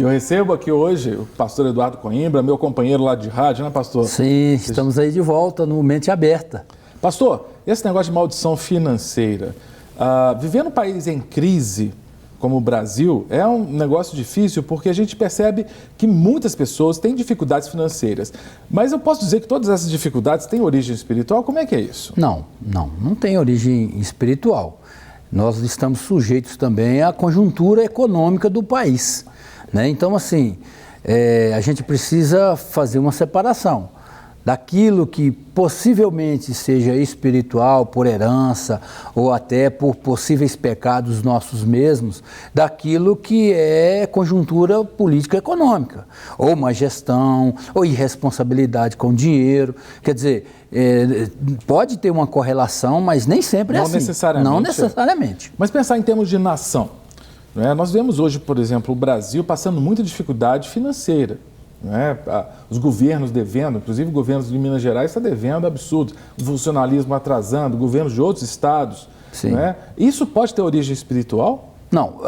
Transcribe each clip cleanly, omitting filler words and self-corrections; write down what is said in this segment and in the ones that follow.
Eu recebo aqui hoje o pastor Eduardo Coimbra, meu companheiro lá de rádio, né, pastor? Sim, estamos aí de volta no Mente Aberta. Pastor, esse negócio de maldição financeira, viver num país em crise como o Brasil é um negócio difícil porque a gente percebe que muitas pessoas têm dificuldades financeiras. Mas eu posso dizer que todas essas dificuldades têm origem espiritual? Como é que é isso? Não tem origem espiritual. Nós estamos sujeitos também à conjuntura econômica do país, né? Então, assim, a gente precisa fazer uma separação daquilo que possivelmente seja espiritual, por herança, ou até por possíveis pecados nossos mesmos, daquilo que é conjuntura política econômica, ou má gestão, ou irresponsabilidade com dinheiro. Quer dizer, pode ter uma correlação, mas nem sempre é assim. Não necessariamente. Mas pensar em termos de nação, né? Nós vemos hoje, por exemplo, o Brasil passando muita dificuldade financeira. Né? Os governos devendo, inclusive o governo de Minas Gerais está devendo absurdos, o funcionalismo atrasando, governos de outros estados. Né? Isso pode ter origem espiritual? Não,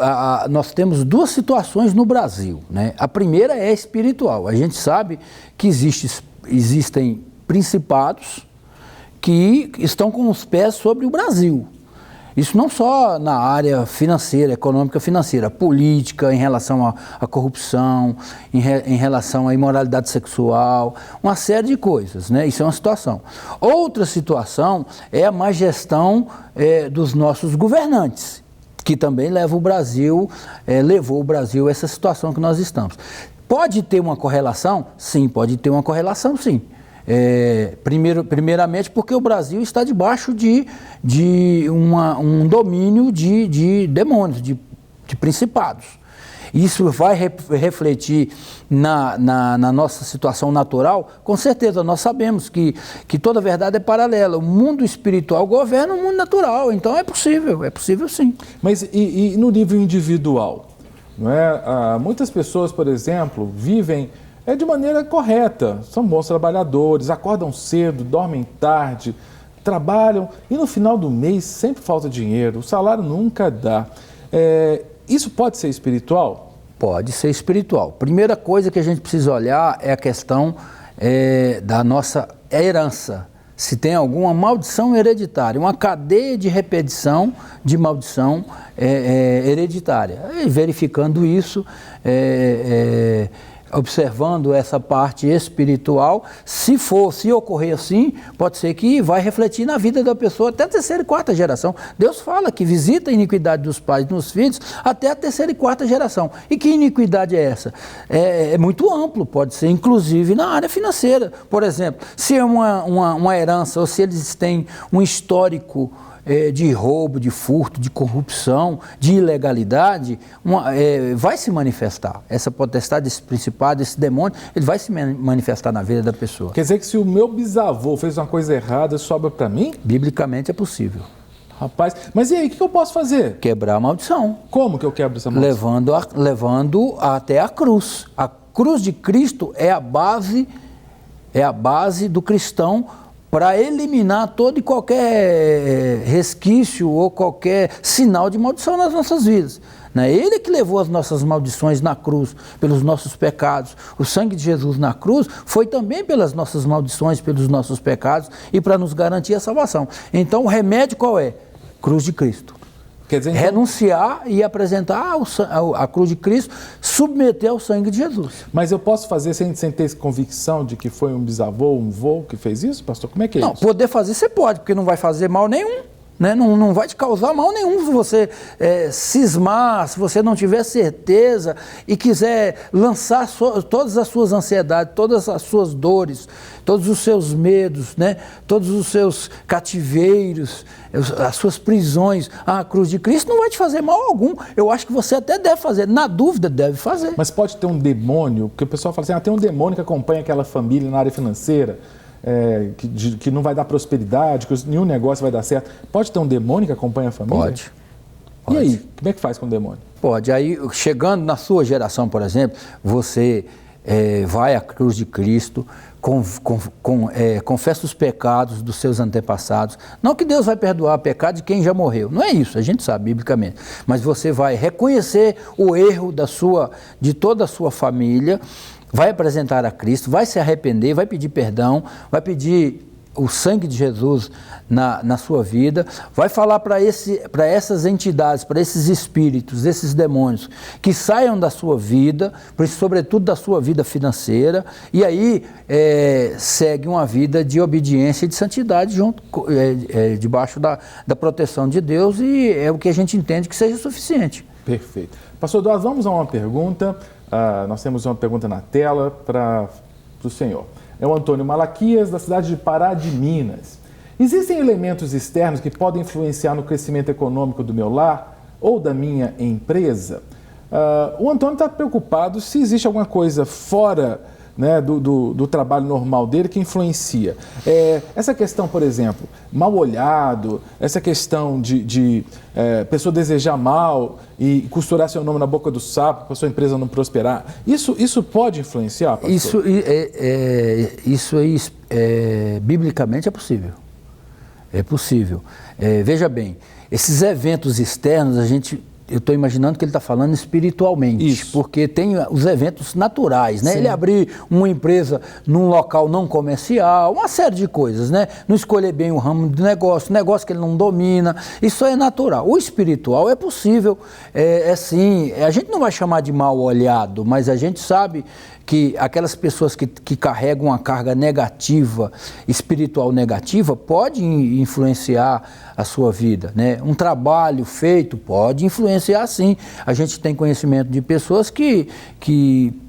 nós temos duas situações no Brasil, né? A primeira é espiritual. A gente sabe que existem principados que estão com os pés sobre o Brasil. Isso não só na área financeira, econômica financeira, política, em relação à corrupção, em relação à imoralidade sexual, uma série de coisas, né? Isso é uma situação. Outra situação é a má gestão dos nossos governantes, que também levou o Brasil a essa situação que nós estamos. Pode ter uma correlação? Sim, pode ter uma correlação, sim. Primeiramente porque o Brasil está debaixo de um domínio de demônios, de principados. Isso vai refletir na nossa situação natural? Com certeza, nós sabemos que toda verdade é paralela. O mundo espiritual governa o mundo natural, então é possível sim. Mas e no nível individual? Não é? Muitas pessoas, por exemplo, vivem de maneira correta, são bons trabalhadores, acordam cedo, dormem tarde, trabalham e no final do mês sempre falta dinheiro, o salário nunca dá. Isso pode ser espiritual? Pode ser espiritual. Primeira coisa que a gente precisa olhar é a questão da nossa herança. Se tem alguma maldição hereditária, uma cadeia de repetição de maldição hereditária. E verificando isso, observando essa parte espiritual, se ocorrer assim, pode ser que vai refletir na vida da pessoa até a terceira e quarta geração. Deus fala que visita a iniquidade dos pais nos filhos até a terceira e quarta geração. E que iniquidade é essa? É muito amplo, pode ser inclusive na área financeira. Por exemplo, se é uma herança ou se eles têm um histórico de roubo, de furto, de corrupção, de ilegalidade, vai se manifestar. Essa potestade, esse principado, esse demônio, ele vai se manifestar na vida da pessoa. Quer dizer que se o meu bisavô fez uma coisa errada, sobra para mim? Biblicamente é possível. Rapaz, mas e aí, o que eu posso fazer? Quebrar a maldição. Como que eu quebro essa maldição? Levando até a cruz. A cruz de Cristo é a base do cristão para eliminar todo e qualquer resquício ou qualquer sinal de maldição nas nossas vidas. Ele que levou as nossas maldições na cruz, pelos nossos pecados. O sangue de Jesus na cruz foi também pelas nossas maldições, pelos nossos pecados e para nos garantir a salvação. Então o remédio qual é? Cruz de Cristo. Quer dizer, então, renunciar e apresentar a cruz de Cristo, submeter ao sangue de Jesus. Mas eu posso fazer sem ter convicção de que foi um bisavô, um vô que fez isso, pastor? Como é que é isso? Não, poder fazer você pode, porque não vai fazer mal nenhum. Né? Não vai te causar mal nenhum se você cismar, se você não tiver certeza e quiser lançar todas as suas ansiedades, todas as suas dores, todos os seus medos, né? Todos os seus cativeiros, as suas prisões à cruz de Cristo, não vai te fazer mal algum. Eu acho que você até deve fazer, na dúvida deve fazer. Mas pode ter um demônio, porque o pessoal fala assim, tem um demônio que acompanha aquela família na área financeira, que não vai dar prosperidade, que nenhum negócio vai dar certo. Pode ter um demônio que acompanha a família? Pode. E aí, como é que faz com o demônio? Pode. Aí, chegando na sua geração, por exemplo, você vai à cruz de Cristo, confessa os pecados dos seus antepassados. Não que Deus vai perdoar o pecado de quem já morreu. Não é isso, a gente sabe biblicamente. Mas você vai reconhecer o erro de toda a sua família, vai apresentar a Cristo, vai se arrepender, vai pedir perdão, vai pedir o sangue de Jesus na sua vida, vai falar para essas entidades, para esses espíritos, esses demônios, que saiam da sua vida, sobretudo da sua vida financeira, e aí segue uma vida de obediência e de santidade debaixo da proteção de Deus, e é o que a gente entende que seja suficiente. Perfeito. Pastor Eduardo, vamos a uma pergunta. Nós temos uma pergunta na tela para o senhor. É o Antônio Malaquias, da cidade de Pará de Minas. Existem elementos externos que podem influenciar no crescimento econômico do meu lar ou da minha empresa? O Antônio está preocupado se existe alguma coisa fora, né, do trabalho normal dele que influencia. Essa questão, por exemplo, mal olhado, essa questão de pessoa desejar mal e costurar seu nome na boca do sapo para sua empresa não prosperar, isso pode influenciar, pastor? Isso aí, biblicamente é possível. É possível. Veja bem, esses eventos externos, eu estou imaginando que ele está falando espiritualmente. Isso. Porque tem os eventos naturais, né? Sim. Ele abrir uma empresa num local não comercial, uma série de coisas, né? Não escolher bem o ramo de negócio que ele não domina, isso é natural. O espiritual é possível, sim, a gente não vai chamar de mal olhado, mas a gente sabe que aquelas pessoas que carregam uma carga negativa, espiritual negativa, pode influenciar a sua vida, né? Um trabalho feito pode influenciar, sim. A gente tem conhecimento de pessoas que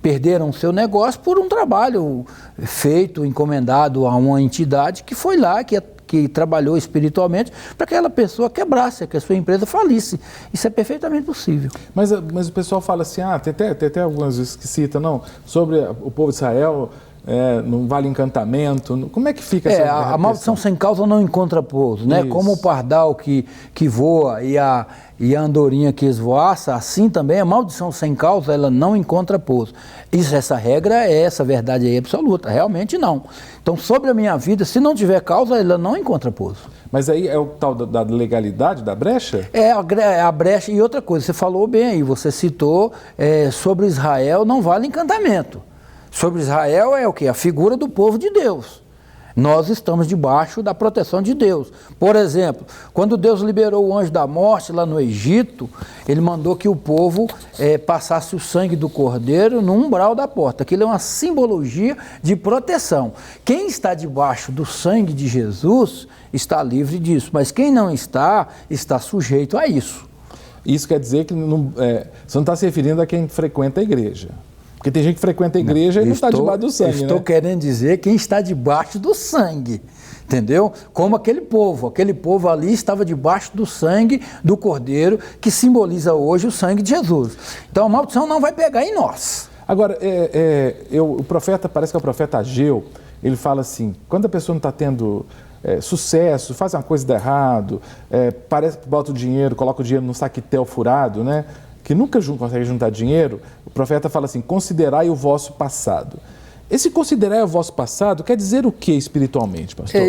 perderam o seu negócio por um trabalho feito, encomendado a uma entidade que foi lá, que trabalhou espiritualmente para que aquela pessoa quebrasse, que a sua empresa falisse. Isso é perfeitamente possível. Mas o pessoal fala assim, tem até algumas vezes que cita, não, sobre o povo de Israel, não vale encantamento. Como é que fica essa a maldição sem causa não encontra pouso, né? Isso. Como o pardal que voa e a andorinha que esvoaça, assim também a maldição sem causa, ela não encontra pouso. Essa regra essa verdade aí absoluta, realmente não. Então, sobre a minha vida, se não tiver causa, ela não encontra pouso. Mas aí é o tal da legalidade, da brecha? A brecha. E outra coisa, você falou bem aí, você citou sobre Israel não vale encantamento. Sobre Israel é o quê? A figura do povo de Deus. Nós estamos debaixo da proteção de Deus. Por exemplo, quando Deus liberou o anjo da morte lá no Egito, ele mandou que o povo passasse o sangue do cordeiro no umbral da porta. Aquilo é uma simbologia de proteção. Quem está debaixo do sangue de Jesus está livre disso, mas quem não está sujeito a isso. Isso quer dizer que você não está se referindo a quem frequenta a igreja. Porque tem gente que frequenta a igreja e não está debaixo do sangue, Estou querendo dizer quem está debaixo do sangue, entendeu? Como aquele povo ali estava debaixo do sangue do Cordeiro, que simboliza hoje o sangue de Jesus. Então a maldição não vai pegar em nós. Agora, o profeta, parece que é o profeta Ageu, ele fala assim, quando a pessoa não está tendo sucesso, faz uma coisa de errado, parece que bota o dinheiro, coloca o dinheiro num saquitel furado, né? Que nunca consegue juntar dinheiro, o profeta fala assim, considerai o vosso passado. Esse considerai o vosso passado quer dizer o que espiritualmente, pastor?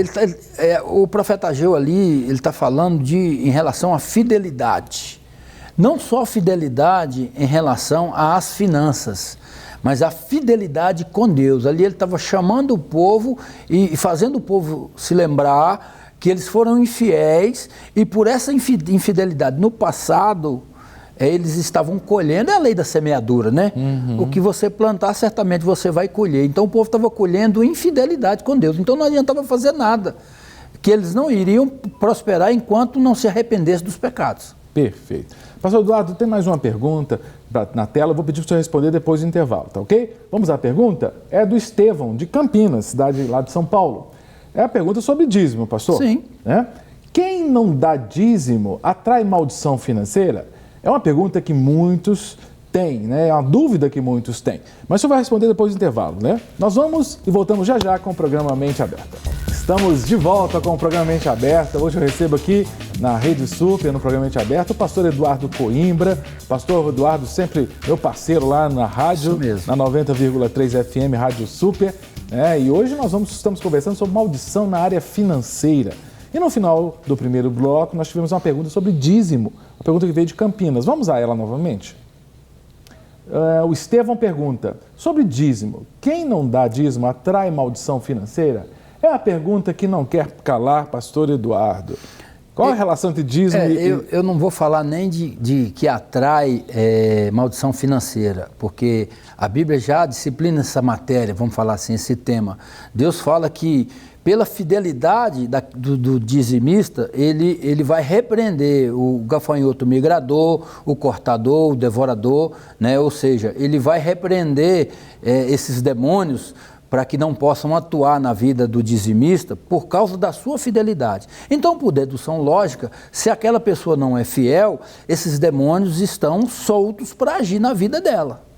O profeta Ageu ali, ele está falando em relação à fidelidade. Não só fidelidade em relação às finanças, mas a fidelidade com Deus. Ali ele estava chamando o povo e fazendo o povo se lembrar que eles foram infiéis e por essa infidelidade no passado, eles estavam colhendo, é a lei da semeadura, né? Uhum. O que você plantar, certamente você vai colher. Então o povo estava colhendo infidelidade com Deus. Então não adiantava fazer nada, que eles não iriam prosperar enquanto não se arrependessem dos pecados. Perfeito. Pastor Eduardo, tem mais uma pergunta na tela, eu vou pedir para o senhor responder depois do intervalo, tá ok? Vamos à pergunta? É do Estevão, de Campinas, cidade lá de São Paulo. É a pergunta sobre dízimo, pastor. Sim. Quem não dá dízimo atrai maldição financeira? É uma pergunta que muitos têm, né? É uma dúvida que muitos têm. Mas o senhor vai responder depois do intervalo, né? Nós vamos e voltamos já com o programa Mente Aberta. Estamos de volta com o programa Mente Aberta. Hoje eu recebo aqui na Rede Super, no programa Mente Aberta, o pastor Eduardo Coimbra. Pastor Eduardo, sempre meu parceiro lá na rádio, na 90,3 FM, Rádio Super. E hoje nós estamos conversando sobre maldição na área financeira. E no final do primeiro bloco nós tivemos uma pergunta sobre dízimo, uma pergunta que veio de Campinas. Vamos a ela novamente? O Estevão pergunta, sobre dízimo, quem não dá dízimo atrai maldição financeira? É a pergunta que não quer calar, pastor Eduardo. Qual a relação entre dízimo e... Eu não vou falar nem de que atrai maldição financeira, porque a Bíblia já disciplina essa matéria, vamos falar assim, esse tema. Deus fala que pela fidelidade do dizimista, ele vai repreender o gafanhoto migrador, o cortador, o devorador, né? Ou seja, ele vai repreender esses demônios para que não possam atuar na vida do dizimista por causa da sua fidelidade. Então, por dedução lógica, se aquela pessoa não é fiel, esses demônios estão soltos para agir na vida dela.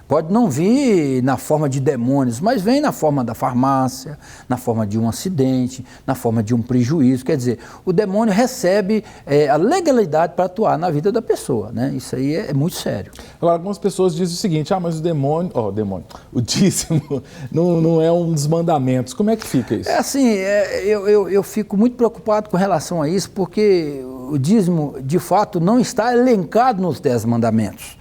Pode não vir na forma de demônios, mas vem na forma da farmácia, na forma de um acidente, na forma de um prejuízo. Quer dizer, o demônio recebe a legalidade para atuar na vida da pessoa, né? Isso aí é muito sério. Agora, algumas pessoas dizem o seguinte, mas o dízimo não é um dos mandamentos. Como é que fica isso? Eu fico muito preocupado com relação a isso, porque o dízimo, de fato, não está elencado nos 10 mandamentos.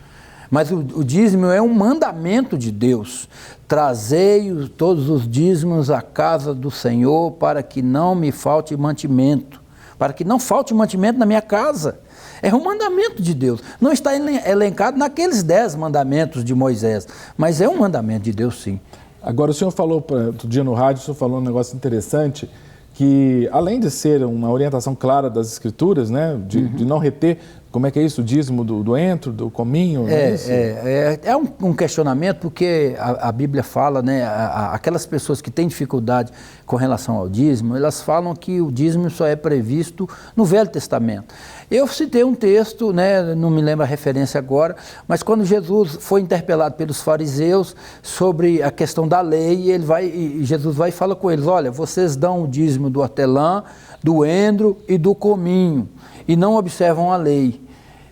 Mas o dízimo é um mandamento de Deus. Trazei todos os dízimos à casa do Senhor para que não me falte mantimento. Para que não falte mantimento na minha casa. É um mandamento de Deus. Não está elencado naqueles 10 mandamentos de Moisés. Mas é um mandamento de Deus, sim. Agora, o senhor falou, outro dia no rádio, o senhor falou um negócio interessante, que além de ser uma orientação clara das Escrituras, né, de não reter, como é que é isso, o dízimo do entro, do cominho? É um questionamento, porque a Bíblia fala, né, aquelas pessoas que têm dificuldade com relação ao dízimo, elas falam que o dízimo só é previsto no Velho Testamento. Eu citei um texto, né, não me lembro a referência agora, mas quando Jesus foi interpelado pelos fariseus sobre a questão da lei, Jesus vai e fala com eles, olha, vocês dão o dízimo do hortelã, do endro e do cominho, e não observam a lei.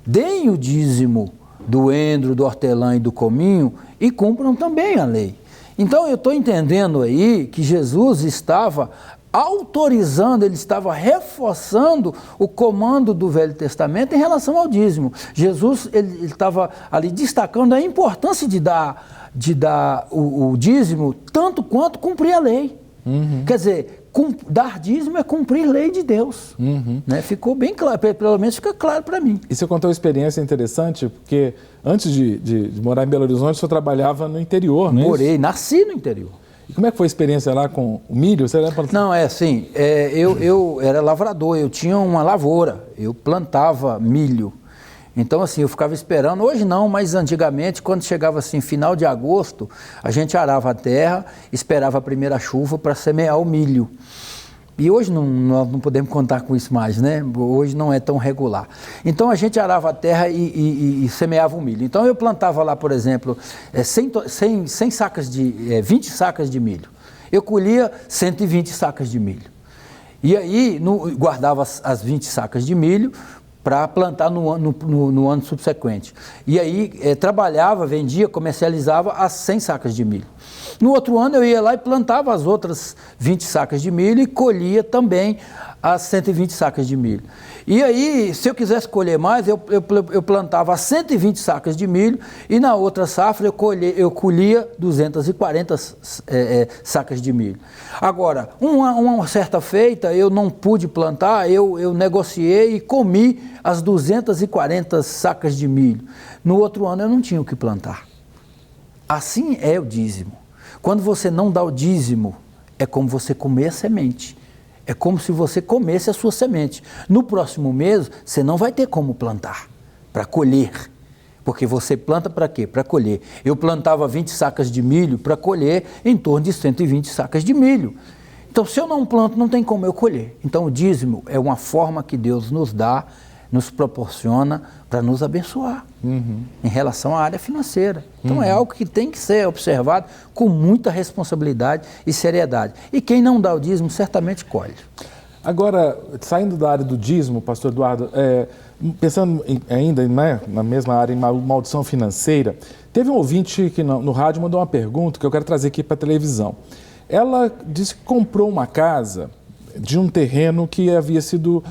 Deem o dízimo do endro, do hortelã e do cominho e cumpram também a lei. Então eu estou entendendo aí que Jesus estava autorizando, ele estava reforçando o comando do Velho Testamento em relação ao dízimo. Jesus ele estava ali destacando a importância de dar o dízimo tanto quanto cumprir a lei. Quer dizer, dar dízimo é cumprir lei de Deus. Né? Ficou bem claro, pelo menos fica claro para mim. E você contou uma experiência interessante, porque antes de morar em Belo Horizonte, o senhor trabalhava no interior, não é isso? Nasci no interior. E como é que foi a experiência lá com o milho? Você lembra? Não, eu era lavrador, eu tinha uma lavoura, eu plantava milho. Então, assim, eu ficava esperando, hoje não, mas antigamente, quando chegava assim, final de agosto, a gente arava a terra, esperava a primeira chuva para semear o milho. E hoje nós não podemos contar com isso mais, né? Hoje não é tão regular. Então, a gente arava a terra e semeava o milho. Então, eu plantava lá, por exemplo, 100 sacas 20 sacas de milho. Eu colhia 120 sacas de milho. E aí, guardava as 20 sacas de milho, para plantar no ano subsequente. E aí trabalhava, vendia, comercializava as 100 sacas de milho. No outro ano eu ia lá e plantava as outras 20 sacas de milho e colhia também as 120 sacas de milho. E aí, se eu quisesse colher mais, eu plantava as 120 sacas de milho e na outra safra eu colhia 240 sacas de milho. Agora, uma certa feita eu não pude plantar, eu negociei e comi as 240 sacas de milho. No outro ano eu não tinha o que plantar. Assim é o dízimo. Quando você não dá o dízimo, é como você comer a semente. É como se você comesse a sua semente. No próximo mês, você não vai ter como plantar, para colher. Porque você planta para quê? Para colher. Eu plantava 20 sacas de milho para colher em torno de 120 sacas de milho. Então, se eu não planto, não tem como eu colher. Então, o dízimo é uma forma que Deus nos dá, nos proporciona para nos abençoar em relação à área financeira. Então é algo que tem que ser observado com muita responsabilidade e seriedade. E quem não dá o dízimo certamente colhe. Agora, saindo da área do dízimo, pastor Eduardo, pensando ainda na mesma área, em maldição financeira, teve um ouvinte que no rádio mandou uma pergunta que eu quero trazer aqui para a televisão. ela disse que comprou uma casa de um terreno que havia sido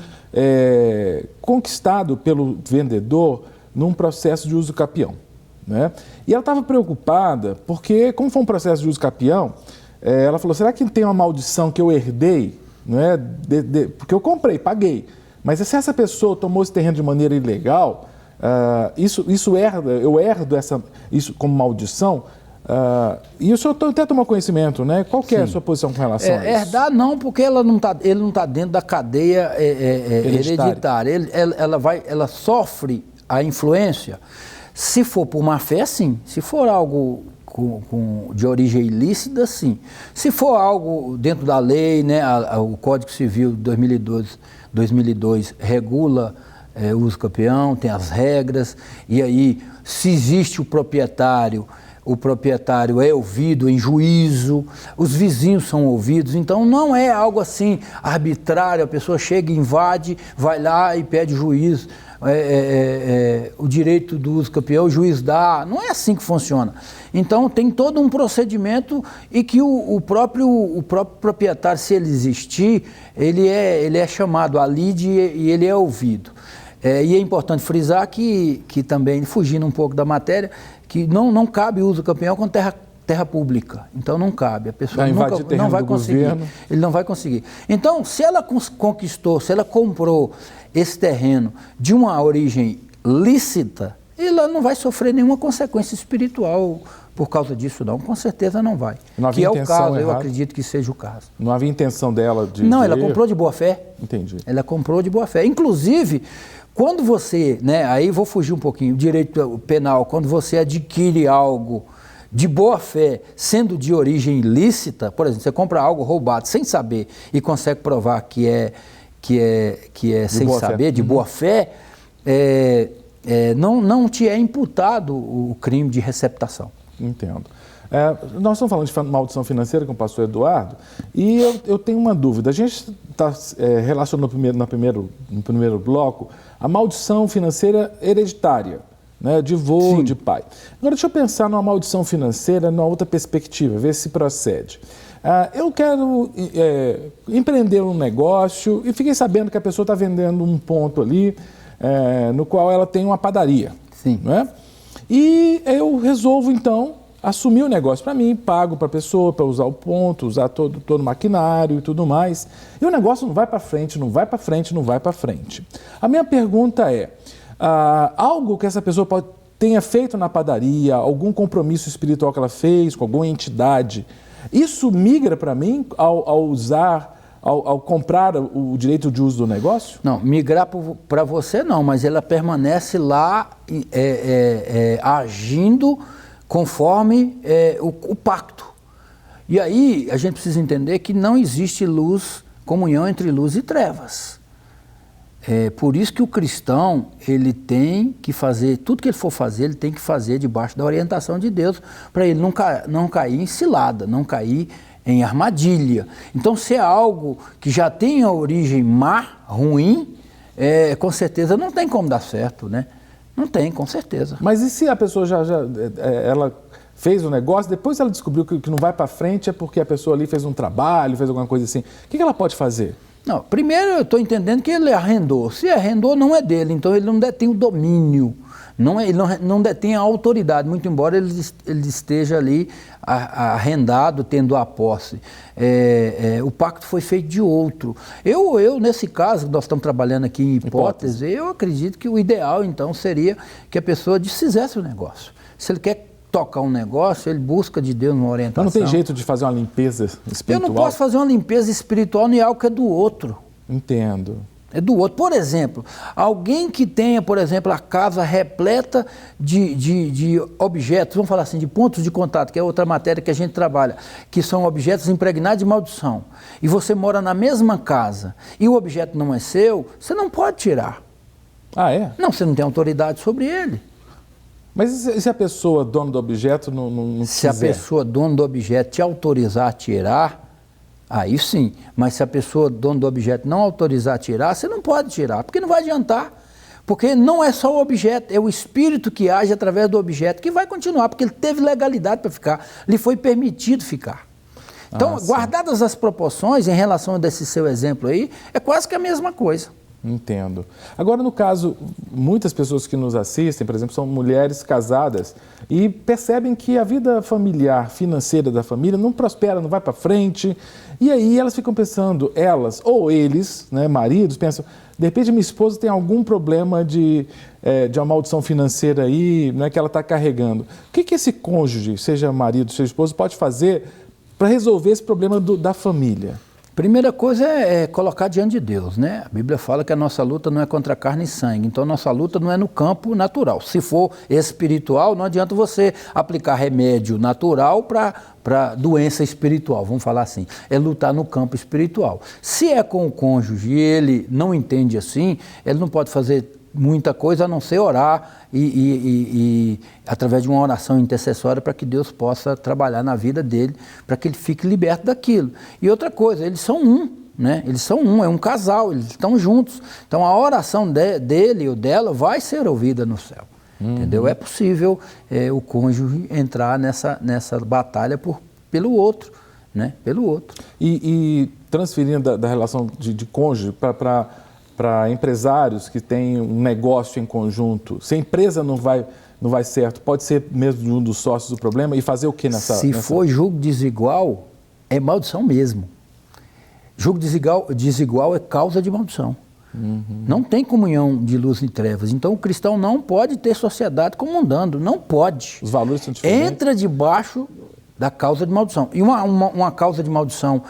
conquistado pelo vendedor num processo de uso capião, né? E ela estava preocupada porque, como foi um processo de uso capião, ela falou, será que tem uma maldição que eu herdei? Não é? Porque eu comprei, paguei. Mas se essa pessoa tomou esse terreno de maneira ilegal, eu herdo isso como maldição? E o senhor até tomou conhecimento, né? Qual que é a sua posição com relação a isso? Herdar não, porque ele não tá dentro da cadeia hereditária. Ela sofre a influência. Se for por má fé, sim. Se for algo de origem ilícita, sim. Se for algo dentro da lei, né? O Código Civil de 2002 regula o uso capião, tem as regras, e aí, se existe o proprietário é ouvido em juízo, os vizinhos são ouvidos, então não é algo assim arbitrário, a pessoa chega, invade, vai lá e pede juízo, o direito do uso capião, o juiz dá, não é assim que funciona. Então tem todo um procedimento e que o próprio proprietário, se ele existir, ele é chamado à lide e ele é ouvido. E é importante frisar que também, fugindo um pouco da matéria, que não cabe o uso capião com terra pública. Então não cabe, a pessoa não vai conseguir. Governo. Ele não vai conseguir. Então, se ela conquistou, se ela comprou esse terreno de uma origem lícita, ela não vai sofrer nenhuma consequência espiritual por causa disso, não. Com certeza não vai. Não havia que é o caso, errada. Eu acredito que seja o caso. Não havia intenção dela de... Não, ela comprou de boa fé. Entendi. Ela comprou de boa fé. Inclusive, quando você, né, aí vou fugir um pouquinho, direito penal, quando você adquire algo de boa fé, sendo de origem ilícita, por exemplo, você compra algo roubado sem saber e consegue provar que é sem saber, de boa fé, não te é imputado o crime de receptação. Entendo. Nós estamos falando de maldição financeira com o pastor Eduardo e eu tenho uma dúvida. A gente está relacionando no primeiro bloco a maldição financeira hereditária, né, de vô, de pai. Agora deixa eu pensar numa maldição financeira numa outra perspectiva, ver se procede. Eu quero empreender um negócio e fiquei sabendo que a pessoa está vendendo um ponto ali no qual ela tem uma padaria. Sim. Né? E eu resolvo, então, assumir o negócio para mim, pago para a pessoa, para usar o ponto, usar todo o maquinário e tudo mais. E o negócio não vai para frente, não vai para frente, não vai para frente. A minha pergunta é, algo que essa pessoa tenha feito na padaria, algum compromisso espiritual que ela fez com alguma entidade, isso migra para mim ao comprar o direito de uso do negócio? Não, migrar para você não, mas ela permanece lá agindo conforme o pacto. E aí a gente precisa entender que não existe comunhão entre luz e trevas. Por isso que o cristão, ele tem que fazer, tudo que ele for fazer, ele tem que fazer debaixo da orientação de Deus, para ele não cair em cilada, não cair em armadilha. Então, se é algo que já tem a origem má, ruim, com certeza não tem como dar certo, né? Não tem, com certeza. Mas e se a pessoa ela fez o negócio, depois ela descobriu que não vai para frente é porque a pessoa ali fez um trabalho, fez alguma coisa assim. O que ela pode fazer? Não, primeiro eu estou entendendo que ele arrendou. Se arrendou, não é dele, então ele não detém o domínio, ele não detém a autoridade, muito embora ele esteja ali arrendado, tendo a posse. O pacto foi feito de outro. Eu, nesse caso, nós estamos trabalhando aqui em hipótese, eu acredito que o ideal, então, seria que a pessoa desfizesse o negócio. Se ele quer tocar um negócio, ele busca de Deus uma orientação. Mas não tem jeito de fazer uma limpeza espiritual? Eu não posso fazer uma limpeza espiritual em algo que é do outro. Entendo. É do outro. Por exemplo, alguém que tenha, por exemplo, a casa repleta de objetos, vamos falar assim, de pontos de contato, que é outra matéria que a gente trabalha, que são objetos impregnados de maldição, e você mora na mesma casa e o objeto não é seu, você não pode tirar. Ah, é? Não, você não tem autoridade sobre ele. Mas e se a pessoa, dono do objeto, não Se a pessoa, dono do objeto, te autorizar a tirar, aí sim. Mas se a pessoa, dono do objeto, não autorizar a tirar, você não pode tirar, porque não vai adiantar. Porque não é só o objeto, é o espírito que age através do objeto que vai continuar, porque ele teve legalidade para ficar, lhe foi permitido ficar. Então, guardadas as proporções em relação a desse seu exemplo aí, é quase que a mesma coisa. Entendo. Agora, no caso, muitas pessoas que nos assistem, por exemplo, são mulheres casadas e percebem que a vida familiar, financeira da família não prospera, não vai para frente. E aí elas ficam pensando, elas ou eles, né, maridos, pensam, de repente minha esposa tem algum problema de uma maldição financeira aí, né, que ela está carregando. O que esse cônjuge, seja marido, seja esposa, pode fazer para resolver esse problema da família? Primeira coisa é colocar diante de Deus, né? A Bíblia fala que a nossa luta não é contra carne e sangue, então a nossa luta não é no campo natural. Se for espiritual, não adianta você aplicar remédio natural para doença espiritual, vamos falar assim. É lutar no campo espiritual. Se é com o cônjuge e ele não entende assim, ele não pode fazer muita coisa a não ser orar e através de uma oração intercessória para que Deus possa trabalhar na vida dele, para que ele fique liberto daquilo. E outra coisa, eles são um, né? Eles são um, é um casal, eles estão juntos. Então a oração dele ou dela vai ser ouvida no céu. Entendeu? É possível o cônjuge entrar nessa batalha pelo outro, né? Pelo outro. E transferindo da relação de cônjuge para empresários que têm um negócio em conjunto, se a empresa não vai certo, pode ser mesmo de um dos sócios o problema, e fazer o que nessa... Se for julgo desigual, é maldição mesmo. Julgo desigual é causa de maldição. Não tem comunhão de luz e trevas. Então o cristão não pode ter sociedade comandando, não pode. Os valores são diferentes. Entra debaixo da causa de maldição. E uma causa de maldição,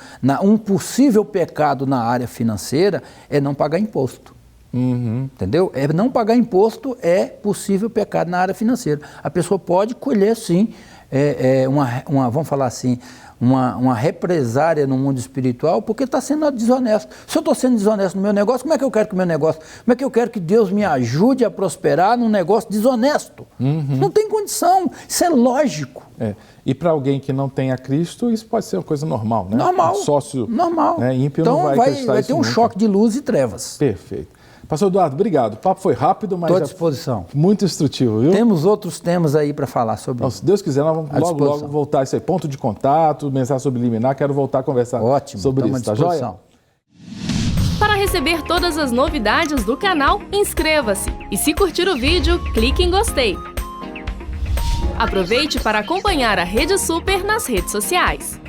um possível pecado na área financeira é não pagar imposto. Entendeu? Não pagar imposto é possível pecado na área financeira. A pessoa pode colher, sim, vamos falar assim, uma represária no mundo espiritual porque está sendo desonesto. Se eu estou sendo desonesto no meu negócio, como é que eu quero que o meu negócio... Como é que eu quero que Deus me ajude a prosperar num negócio desonesto? Não tem condição. Isso é lógico. E para alguém que não tem a Cristo, isso pode ser uma coisa normal, né? Normal. Um sócio normal. Né, ímpio então não vai ter um choque de luz e trevas. Perfeito. Pastor Eduardo, obrigado. O papo foi rápido, mas estou à disposição. Muito instrutivo, viu? Temos outros temas aí para falar sobre isso. Se Deus quiser, nós vamos logo voltar a isso aí. Ponto de contato, mensagem subliminar, quero voltar a conversar sobre isso, tá joia? Para receber todas as novidades do canal, inscreva-se. E se curtir o vídeo, clique em gostei. Aproveite para acompanhar a Rede Super nas redes sociais.